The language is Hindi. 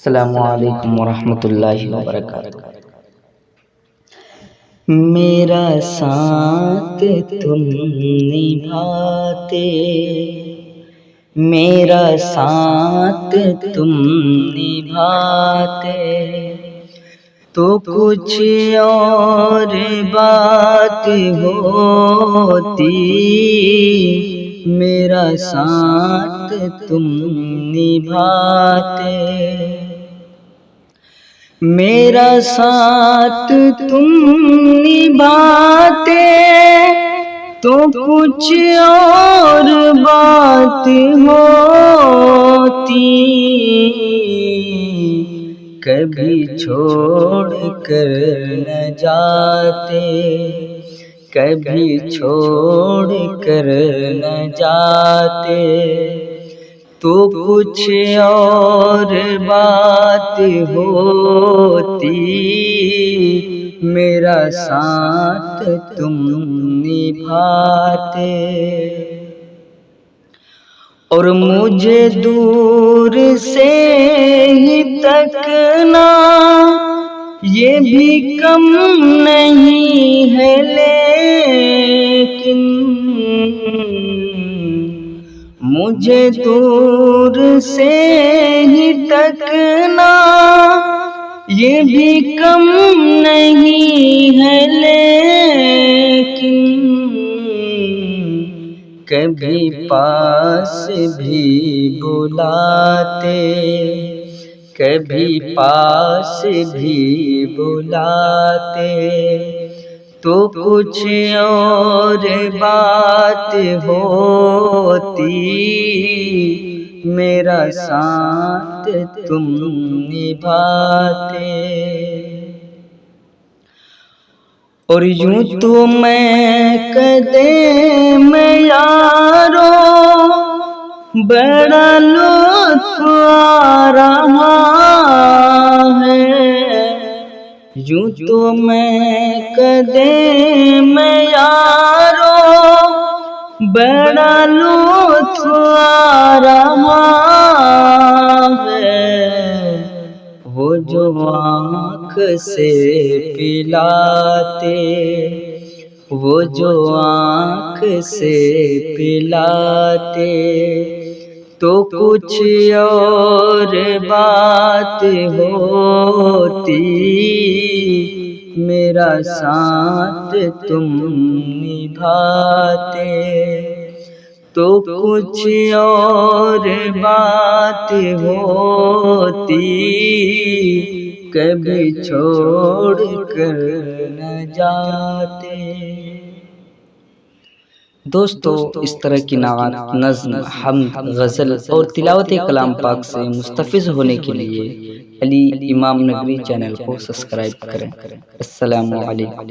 अस्सलामु अलैकुम वरहमतुल्लाहि वबरकातुहू। मेरा साथ तुम निभाते, मेरा साथ तुम निभाते, तो कुछ और बात होती। मेरा साथ तुम निभाते, मेरा साथ तुम निभाते, तो कुछ और बात होती। कभी छोड़ कर न जाते, कभी छोड़ कर न जाते, तो कुछ और बात होती। मेरा साथ तुम निभाते, और मुझे दूर से ही तकना ये भी कम नहीं है, लेकिन मुझे दूर से ही तकना ये भी कम नहीं है, लेकिन कभी पास भी बुलाते, कभी पास भी बुलाते, तो कुछ और बात होती। मेरा साथ तुम निभाते, और यूं तो मैं कदे में यारो बड़ा लुत्फ आ रहा है। यूं तो मैं कदे में यारो बड़ा लुत्फ आ रहा है। वो जो आँख से पिलाते, वो जो आँख से पिलाते, तो कुछ और बात होती। मेरा साथ तुम निभाते, तो कुछ और बात होती। कभी छोड़ कर न जाते। दोस्तों, इस तरह की नात, नज़्म, हम्द, गज़ल और तिलावत कलाम पाक से मुस्तफ़िज़ होने के लिए अली इमाम नगरी चैनल को सब्सक्राइब करें। अस्सलामु अलैकुम।